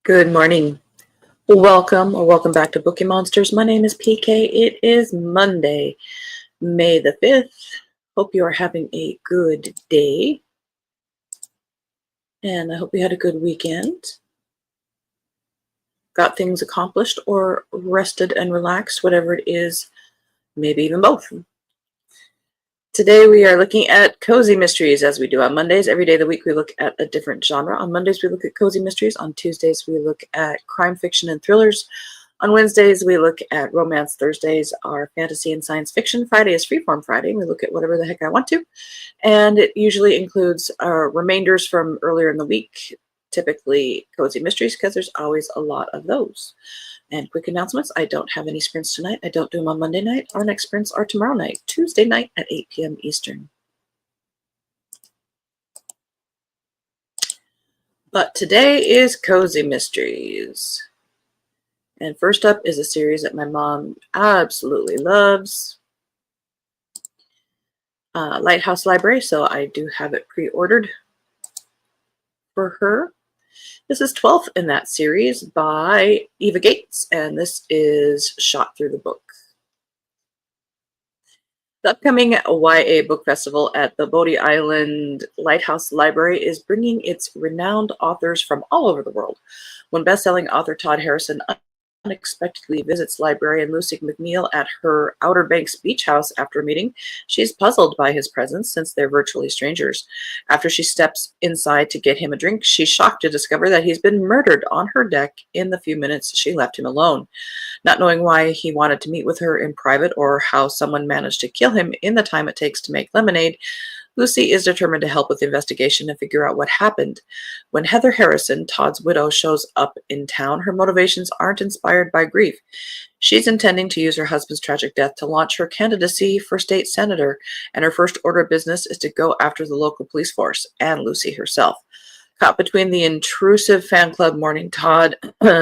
Good morning. Welcome back to Bookeemonsters. My name is PK. It is Monday, May the 5th. Hope you are having a good day. And I hope you had a good weekend. Got things accomplished or rested and relaxed, whatever it is, maybe even both. Today we are looking at cozy mysteries as we do on Mondays. Every day of the week we look at a different genre. On Mondays we look at cozy mysteries. On Tuesdays we look at crime fiction and thrillers. On Wednesdays we look at romance. Thursdays are fantasy and science fiction. Friday is Freeform Friday. We look at whatever the heck I want to. And it usually includes remainders from earlier in the week, typically cozy mysteries, because there's always a lot of those. And quick announcements, I don't have any sprints tonight. I don't do them on Monday night. Our next sprints are tomorrow night, Tuesday night at 8 p.m. Eastern. But today is Cozy Mysteries. And first up is a series that my mom absolutely loves, Lighthouse Library, so I do have it pre-ordered for her. This is 12th in that series by Eva Gates, and this is Shot Through the Book. The upcoming YA Book Festival at the Bodie Island Lighthouse Library is bringing its renowned authors from all over the world. When best-selling author Todd Harrison unexpectedly visits librarian Lucy McNeil at her Outer Banks beach house after a meeting, she's puzzled by his presence since they're virtually strangers. After she steps inside to get him a drink, she's shocked to discover that he's been murdered on her deck in the few minutes she left him alone. Not knowing why he wanted to meet with her in private or how someone managed to kill him in the time it takes to make lemonade, Lucy is determined to help with the investigation and figure out what happened. When Heather Harrison, Todd's widow, shows up in town, her motivations aren't inspired by grief. She's intending to use her husband's tragic death to launch her candidacy for state senator, and her first order of business is to go after the local police force and Lucy herself. Caught between the intrusive fan club mourning Todd,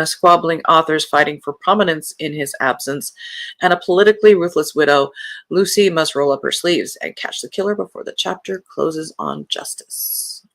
squabbling authors fighting for prominence in his absence, and a politically ruthless widow, Lucy must roll up her sleeves and catch the killer before the chapter closes on justice.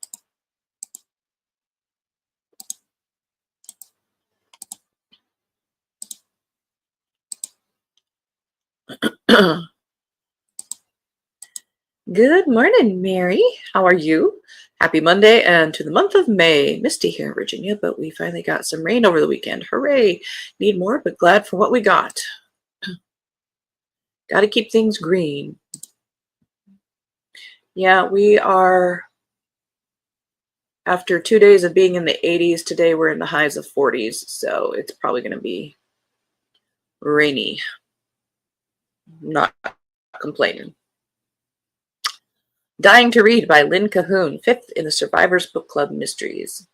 Good morning, Mary. How are you? Happy Monday and to the month of May. Misty here in Virginia, but we finally got some rain over the weekend. Hooray! Need more, but glad for what we got. Got to keep things green. Yeah, we are, after 2 days of being in the 80s, today we're in the highs of 40s, so it's probably going to be rainy. Not complaining. Dying to Read by Lynn Cahoon, 5th in the Survivors Book Club Mysteries.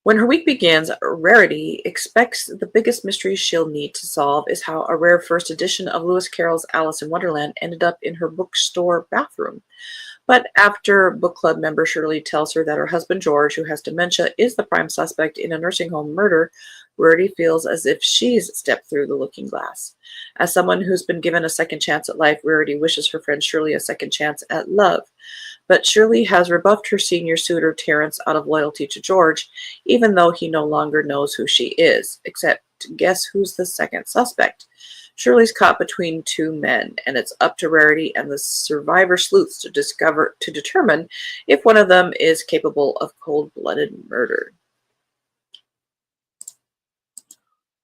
When her week begins, Rarity expects the biggest mystery she'll need to solve is how a rare first edition of Lewis Carroll's Alice in Wonderland ended up in her bookstore bathroom. But after book club member Shirley tells her that her husband George, who has dementia, is the prime suspect in a nursing home murder, Rarity feels as if she's stepped through the looking glass. As someone who's been given a second chance at life, Rarity wishes her friend Shirley a second chance at love. But Shirley has rebuffed her senior suitor Terrence out of loyalty to George, even though he no longer knows who she is. Except, guess who's the second suspect? Shirley's caught between two men, and it's up to Rarity and the survivor sleuths to determine if one of them is capable of cold-blooded murder.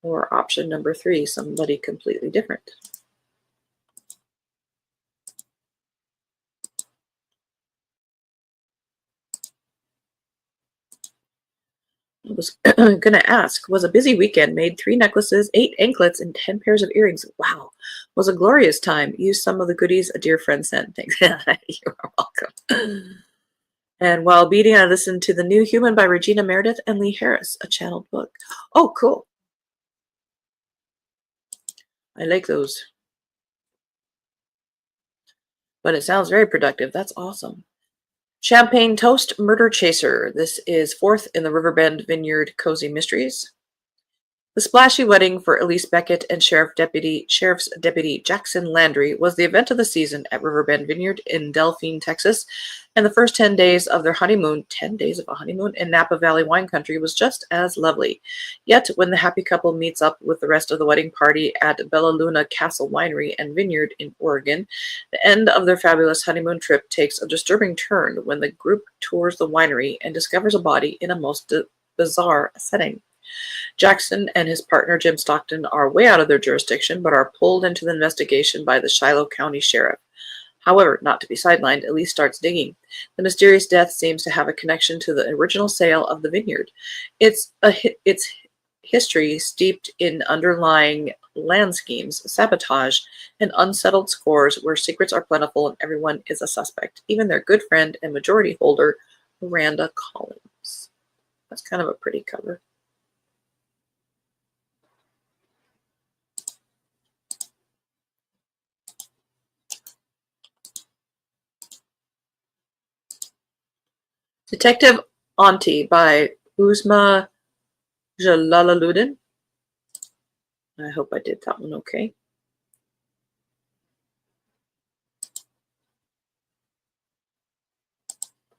Or option number 3, somebody completely different. I was going to ask, was a busy weekend, made 3 necklaces, 8 anklets, and 10 pairs of earrings. Wow, was a glorious time. Used some of the goodies a dear friend sent. Thanks. You are welcome. And while beating, I listened to The New Human by Regina Meredith and Lee Harris, a channeled book. Oh, cool. I like those. But it sounds very productive. That's awesome. Champagne Toast Murder Chaser. This is 4th in the Riverbend Vineyard Cozy Mysteries. The splashy wedding for Elise Beckett and Sheriff's Deputy Jackson Landry was the event of the season at Riverbend Vineyard in Delphine, Texas, and the first 10 days of their honeymoon, 10 days of a honeymoon in Napa Valley wine country, was just as lovely. Yet, when the happy couple meets up with the rest of the wedding party at Bella Luna Castle Winery and Vineyard in Oregon, the end of their fabulous honeymoon trip takes a disturbing turn when the group tours the winery and discovers a body in a most bizarre setting. Jackson and his partner Jim Stockton are way out of their jurisdiction, but are pulled into the investigation by the Shiloh County Sheriff. However, not to be sidelined, Elise starts digging. The mysterious death seems to have a connection to the original sale of the vineyard. Its history steeped in underlying land schemes, sabotage, and unsettled scores where secrets are plentiful and everyone is a suspect, even their good friend and majority holder, Miranda Collins. That's kind of a pretty cover. Detective Auntie by Uzma Jalaluddin. I hope I did that one okay.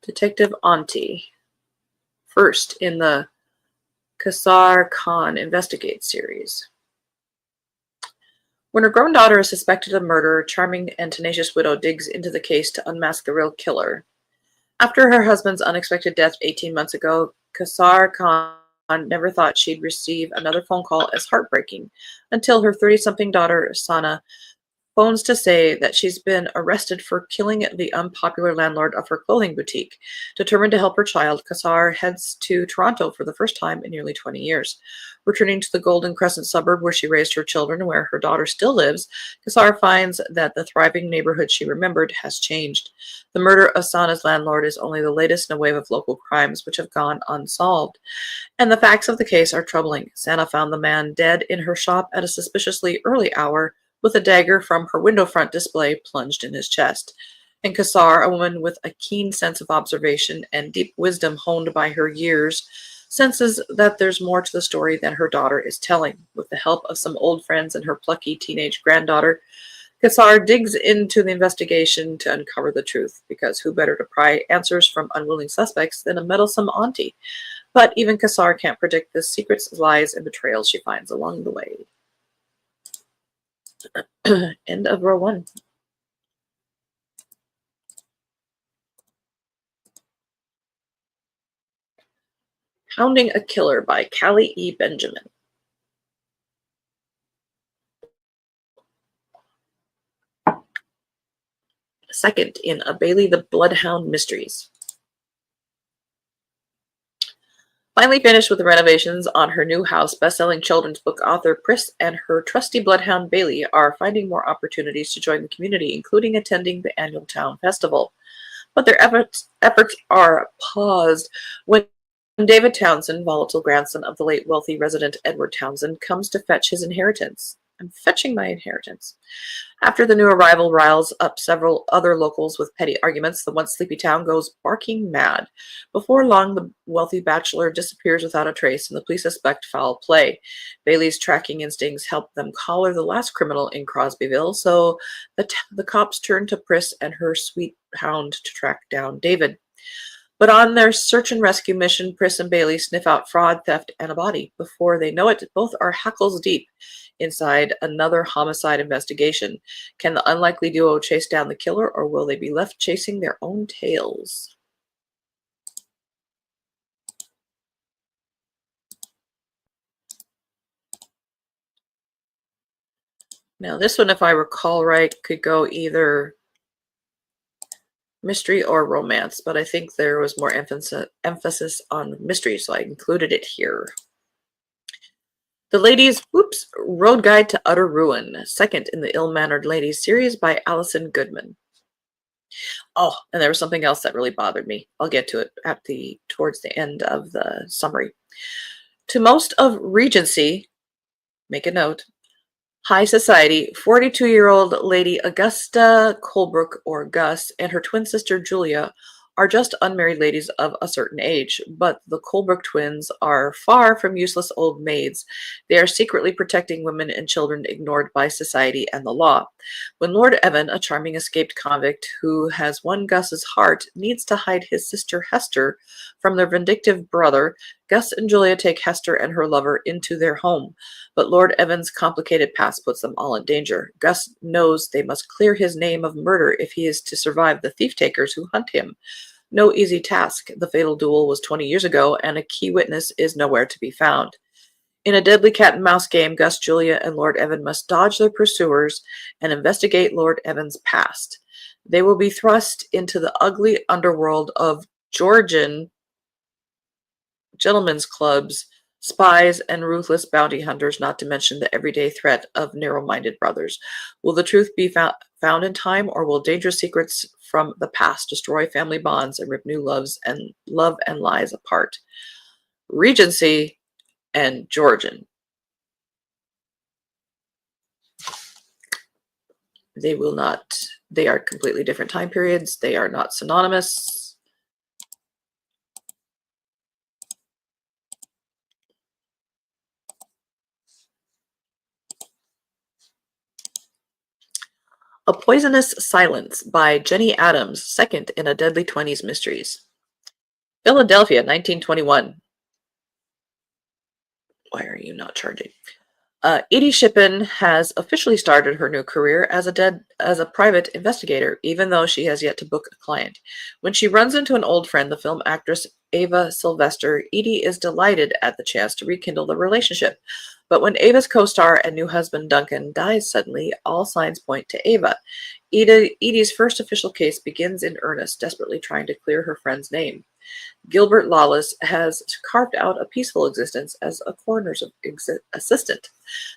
Detective Auntie. First in the Kassar Khan Investigate series. When her grown daughter is suspected of murder, a charming and tenacious widow digs into the case to unmask the real killer. After her husband's unexpected death 18 months ago, Kassar Khan never thought she'd receive another phone call as heartbreaking until her 30-something daughter, Sana, phones to say that she's been arrested for killing the unpopular landlord of her clothing boutique. Determined to help her child, Kassar heads to Toronto for the first time in nearly 20 years. Returning to the Golden Crescent suburb where she raised her children and where her daughter still lives, Kassar finds that the thriving neighborhood she remembered has changed. The murder of Sana's landlord is only the latest in a wave of local crimes which have gone unsolved. And the facts of the case are troubling. Sana found the man dead in her shop at a suspiciously early hour, with a dagger from her window front display plunged in his chest. And Kassar, a woman with a keen sense of observation and deep wisdom honed by her years, senses that there's more to the story than her daughter is telling. With the help of some old friends and her plucky teenage granddaughter, Kassar digs into the investigation to uncover the truth, because who better to pry answers from unwilling suspects than a meddlesome auntie? But even Kassar can't predict the secrets, lies, and betrayals she finds along the way. End of row 1. Hounding a Killer by Callie E. Benjamin. Second in A Bailey the Bloodhound Mysteries. Finally finished with the renovations on her new house, best-selling children's book author Pris and her trusty bloodhound Bailey are finding more opportunities to join the community, including attending the annual town festival. But their efforts are paused when David Townsend, volatile grandson of the late wealthy resident Edward Townsend, comes to fetch his inheritance. I'm fetching my inheritance. After the new arrival riles up several other locals with petty arguments, the once sleepy town goes barking mad. Before long, the wealthy bachelor disappears without a trace, and the police suspect foul play. Bailey's tracking instincts help them collar the last criminal in Crosbyville, so the cops turn to Pris and her sweet hound to track down David. But on their search and rescue mission, Pris and Bailey sniff out fraud, theft, and a body. Before they know it, both are hackles deep inside another homicide investigation. Can the unlikely duo chase down the killer, or will they be left chasing their own tails? Now this one, if I recall right, could go either mystery or romance, but I think there was more emphasis on mystery, so I included it here. The Ladies' Road Guide to Utter Ruin, second in the Ill-Mannered Ladies series by Allison Goodman. Oh, and there was something else that really bothered me. I'll get to it towards the end of the summary. To most of Regency, make a note, high society, 42-year-old Lady Augusta Colebrook, or Gus, and her twin sister Julia are just unmarried ladies of a certain age, but the Colebrook twins are far from useless old maids. They are secretly protecting women and children ignored by society and the law. When Lord Evan, a charming escaped convict who has won Gus's heart, needs to hide his sister Hester from their vindictive brother, Gus and Julia take Hester and her lover into their home. But Lord Evan's complicated past puts them all in danger. Gus knows they must clear his name of murder if he is to survive the thief-takers who hunt him. No easy task. The fatal duel was 20 years ago, and a key witness is nowhere to be found. In a deadly cat-and-mouse game, Gus, Julia, and Lord Evan must dodge their pursuers and investigate Lord Evan's past. They will be thrust into the ugly underworld of Georgian gentlemen's clubs, spies, and ruthless bounty hunters, not to mention the everyday threat of narrow-minded brothers. Will the truth be found in time, or will dangerous secrets from the past destroy family bonds and rip new love and lies apart? Regency and Georgian. They will not, they are completely different time periods. They are not synonymous. A Poisonous Silence by Jenny Adams, second in a Deadly Twenties Mysteries. Philadelphia, 1921. Why are you not charging? Edie Shippen has officially started her new career as a private investigator, even though she has yet to book a client. When she runs into an old friend, the film actress Ava Sylvester, Edie is delighted at the chance to rekindle the relationship. But when Ava's co-star and new husband Duncan dies suddenly, all signs point to Ava. Edie's first official case begins in earnest, desperately trying to clear her friend's name. Gilbert Lawless has carved out a peaceful existence as a coroner's assistant.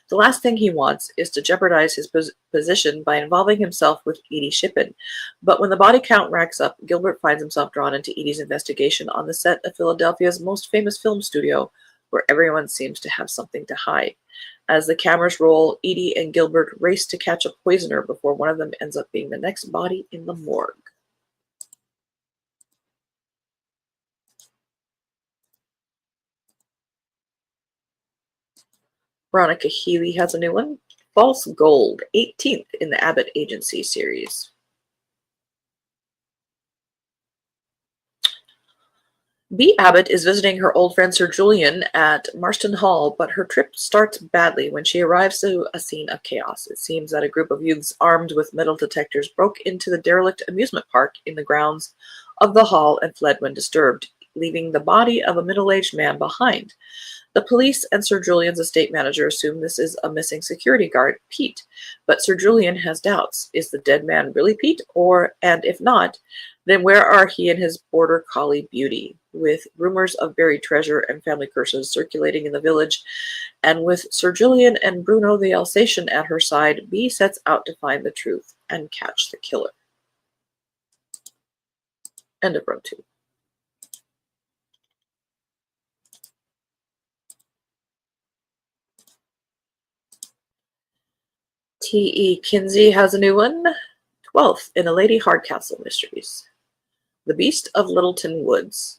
The last thing he wants is to jeopardize his position by involving himself with Edie Shippen. But when the body count racks up, Gilbert finds himself drawn into Edie's investigation on the set of Philadelphia's most famous film studio, where everyone seems to have something to hide. As the cameras roll, Edie and Gilbert race to catch a poisoner before one of them ends up being the next body in the morgue. Veronica Healy has a new one, False Gold, 18th in the Abbott Agency series. Bee Abbott is visiting her old friend Sir Julian at Marston Hall, but her trip starts badly when she arrives to a scene of chaos. It seems that a group of youths armed with metal detectors broke into the derelict amusement park in the grounds of the hall and fled when disturbed, leaving the body of a middle-aged man behind. The police and Sir Julian's estate manager assume this is a missing security guard, Pete, but Sir Julian has doubts. Is the dead man really Pete? And if not, then where are he and his border collie Beauty? With rumors of buried treasure and family curses circulating in the village, and with Sir Julian and Bruno the Alsatian at her side, Bee sets out to find the truth and catch the killer. End of row 2. T.E. Kinsey has a new one, 12th in the Lady Hardcastle Mysteries. The Beast of Littleton Woods.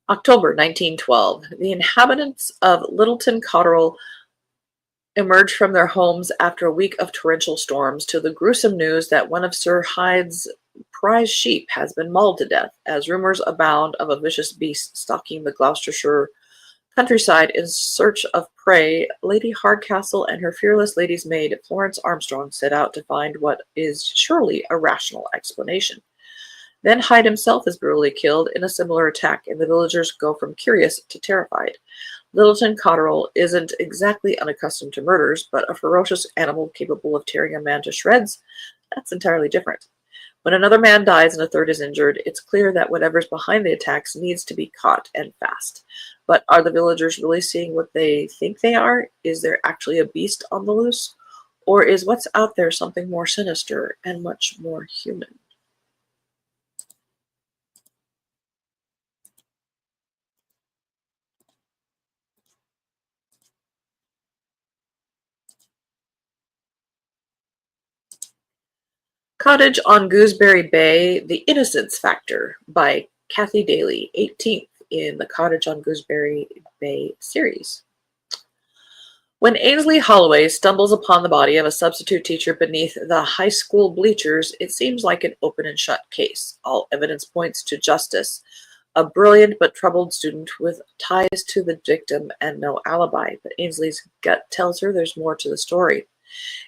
October 1912. The inhabitants of Littleton Cotterell emerged from their homes after a week of torrential storms to the gruesome news that one of Sir Hyde's prize sheep has been mauled to death, as rumors abound of a vicious beast stalking the Gloucestershire countryside in search of prey. Lady Hardcastle and her fearless lady's maid, Florence Armstrong, set out to find what is surely a rational explanation. Then Hyde himself is brutally killed in a similar attack, and the villagers go from curious to terrified. Littleton Cotterell isn't exactly unaccustomed to murders, but a ferocious animal capable of tearing a man to shreds, that's entirely different. When another man dies and a third is injured, it's clear that whatever's behind the attacks needs to be caught, and fast. But are the villagers really seeing what they think they are? Is there actually a beast on the loose? Or is what's out there something more sinister and much more human? Cottage on Gooseberry Bay, The Innocence Factor by Kathy Daly, 18th in the Cottage on Gooseberry Bay series. When Ainsley Holloway stumbles upon the body of a substitute teacher beneath the high school bleachers, it seems like an open and shut case. All evidence points to justice. A brilliant but troubled student with ties to the victim and no alibi, but Ainsley's gut tells her there's more to the story.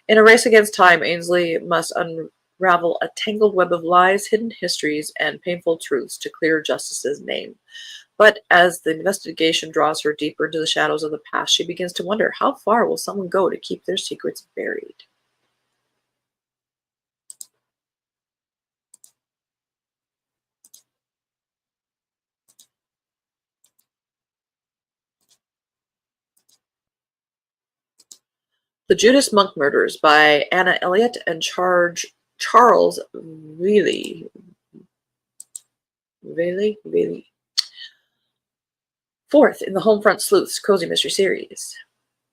In a race against time, Ainsley must unravel a tangled web of lies, hidden histories, and painful truths to clear justice's name. But as the investigation draws her deeper into the shadows of the past, she begins to wonder, how far will someone go to keep their secrets buried? The Judas Monk Murders by Anna Elliott and Charles Veely. Fourth in the Homefront Sleuths Cozy Mystery Series.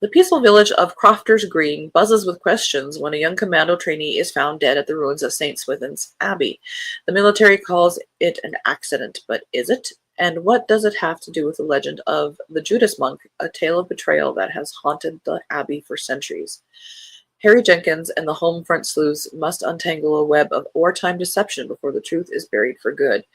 The peaceful village of Crofters Green buzzes with questions when a young commando trainee is found dead at the ruins of St. Swithin's Abbey. The military calls it an accident, but is it? And what does it have to do with the legend of the Judas Monk, a tale of betrayal that has haunted the Abbey for centuries? Harry Jenkins and the Homefront Sleuths must untangle a web of wartime deception before the truth is buried for good.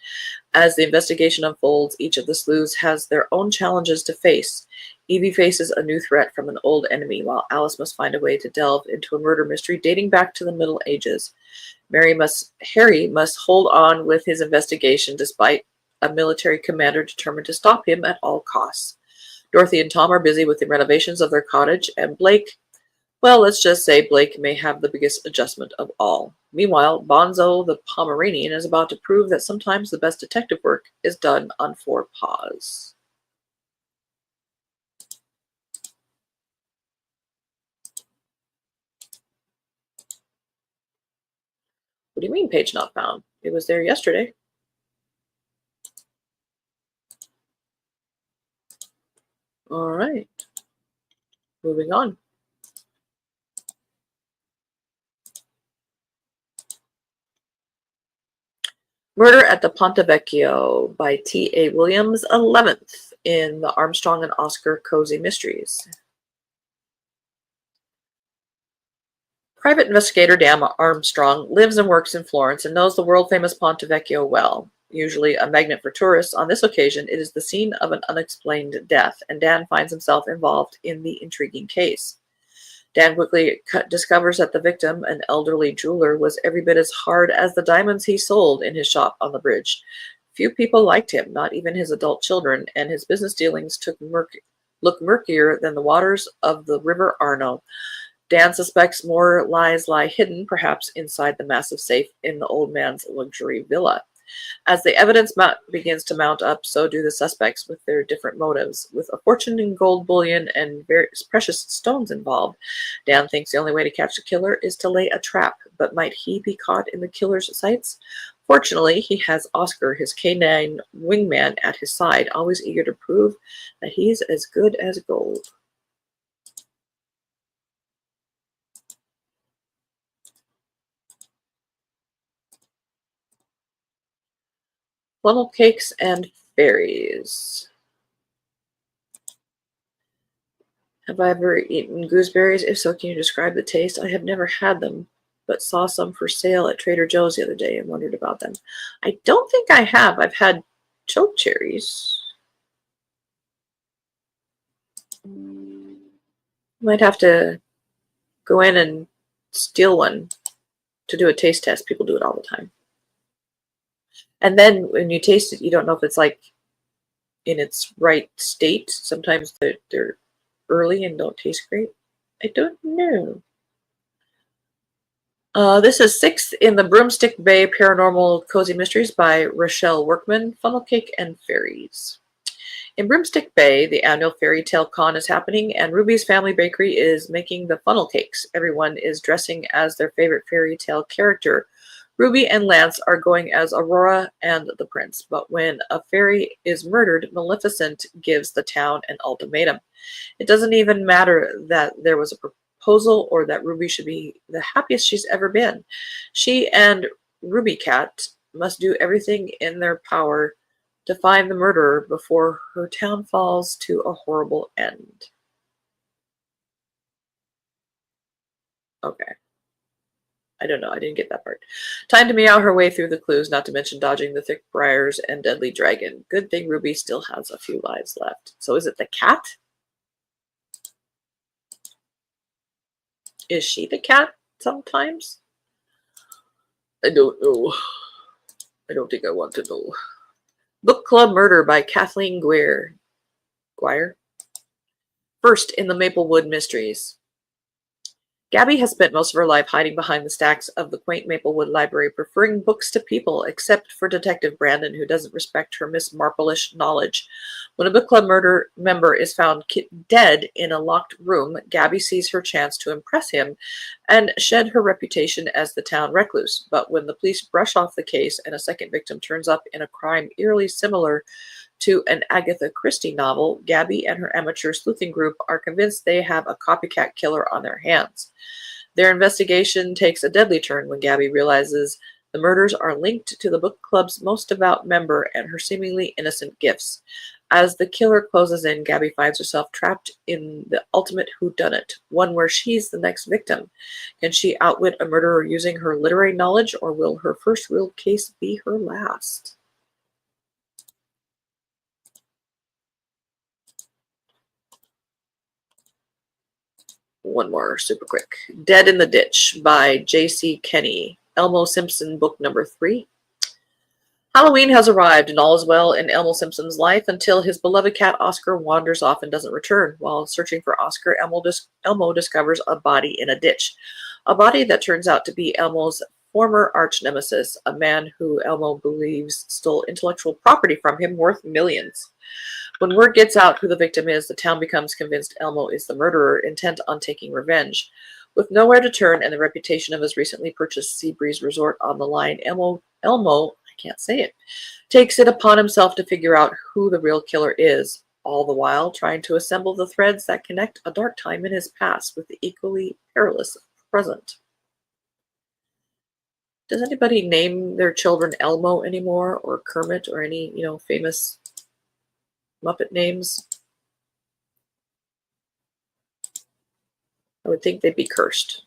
As the investigation unfolds, each of the sleuths has their own challenges to face. Evie faces a new threat from an old enemy, while Alice must find a way to delve into a murder mystery dating back to the Middle Ages. Harry must hold on with his investigation despite a military commander determined to stop him at all costs. Dorothy and Tom are busy with the renovations of their cottage, and Blake, well, let's just say Blake may have the biggest adjustment of all. Meanwhile, Bonzo the Pomeranian is about to prove that sometimes the best detective work is done on four paws. What do you mean, page not found? It was there yesterday. All right. Moving on. Murder at the Ponte Vecchio by T.A. Williams, 11th in the Armstrong and Oscar Cozy Mysteries. Private investigator Dan Armstrong lives and works in Florence and knows the world-famous Ponte Vecchio well. Usually a magnet for tourists, on this occasion it is the scene of an unexplained death, and Dan finds himself involved in the intriguing case. Dan quickly discovers that the victim, an elderly jeweler, was every bit as hard as the diamonds he sold in his shop on the bridge. Few people liked him, not even his adult children, and his business dealings look murkier than the waters of the River Arno. Dan suspects more lies lie hidden, perhaps inside the massive safe in the old man's luxury villa. As the evidence begins to mount up, so do the suspects with their different motives. With a fortune in gold bullion and various precious stones involved, Dan thinks the only way to catch the killer is to lay a trap, but might he be caught in the killer's sights? Fortunately, he has Oscar, his canine wingman, at his side, always eager to prove that he's as good as gold. Funnel cakes and fairies. Have I ever eaten gooseberries? If so, can you describe the taste? I have never had them, but saw some for sale at Trader Joe's the other day and wondered about them. I don't think I have. I've had choke cherries. Might have to go in and steal one to do a taste test. People do it all the time. And then when you taste it, you don't know if it's like in its right state. Sometimes they're early and don't taste great. I don't know. This is 6th in the Broomstick Bay Paranormal Cozy Mysteries by Rochelle Workman, Funnel Cake and Fairies. In Broomstick Bay, the annual fairy tale con is happening, and Ruby's Family Bakery is making the funnel cakes. Everyone is dressing as their favorite fairy tale character. Ruby and Lance are going as Aurora and the Prince, but when a fairy is murdered, Maleficent gives the town an ultimatum. It doesn't even matter that there was a proposal or that Ruby should be the happiest she's ever been. She and Ruby Cat must do everything in their power to find the murderer before her town falls to a horrible end. Okay. I don't know. I didn't get that part. Time to meow her way through the clues, not to mention dodging the thick briars and deadly dragon. Good thing Ruby still has a few lives left. So is it the cat? Is she the cat sometimes? I don't know. I don't think I want to know. Book Club Murder by Kathleen Guire. First in the Maplewood Mysteries. Gabby has spent most of her life hiding behind the stacks of the quaint Maplewood library, preferring books to people, except for Detective Brandon, who doesn't respect her Miss Marple-ish knowledge. When a book club murder member is found dead in a locked room, Gabby sees her chance to impress him and shed her reputation as the town recluse. But when the police brush off the case and a second victim turns up in a crime eerily similar to an Agatha Christie novel, Gabby and her amateur sleuthing group are convinced they have a copycat killer on their hands. Their investigation takes a deadly turn when Gabby realizes the murders are linked to the book club's most devout member and her seemingly innocent gifts. As the killer closes in, Gabby finds herself trapped in the ultimate whodunit, one where she's the next victim. Can she outwit a murderer using her literary knowledge, or will her first real case be her last? One more super quick. Dead in the Ditch by J.C. Kenney. Elmo Simpson, book number 3. Halloween has arrived and all is well in Elmo Simpson's life until his beloved cat Oscar wanders off and doesn't return. While searching for Oscar, Elmo discovers a body in a ditch. A body that turns out to be Elmo's former arch nemesis, a man who Elmo believes stole intellectual property from him worth millions. When word gets out who the victim is, the town becomes convinced Elmo is the murderer, intent on taking revenge. With nowhere to turn and the reputation of his recently purchased Seabreeze resort on the line, Elmo, I can't say it, takes it upon himself to figure out who the real killer is, all the while trying to assemble the threads that connect a dark time in his past with the equally perilous present. Does anybody name their children Elmo anymore, or Kermit, or any, famous Muppet names? I would think they'd be cursed.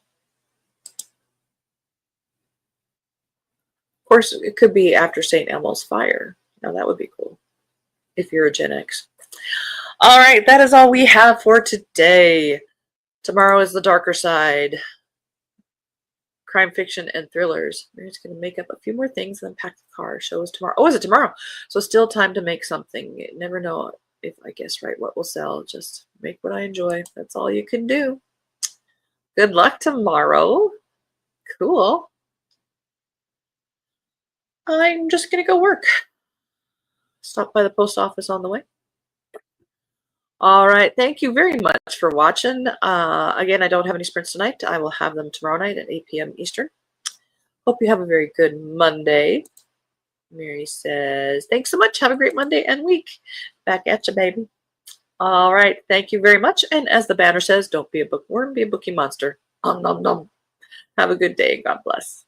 Of course, it could be after St. Elmo's fire. Now that would be cool if you're a Gen X. All right, that is all we have for today. Tomorrow is the darker side. Crime fiction and thrillers. We're just going to make up a few more things and then pack the car. Show is tomorrow. Oh, is it tomorrow? So still time to make something. You never know if I guess right what will sell. Just make what I enjoy. That's all you can do. Good luck tomorrow. Cool. I'm just going to go work. Stop by the post office on the way. All right. Thank you very much for watching. Again, I don't have any sprints tonight. I will have them tomorrow night at 8 p.m. Eastern. Hope you have a very good Monday. Mary says, thanks so much. Have a great Monday and week. Back at you, baby. All right. Thank you very much. And as the banner says, don't be a bookworm, be a bookie monster. Nom, nom, nom. Have a good day. God bless.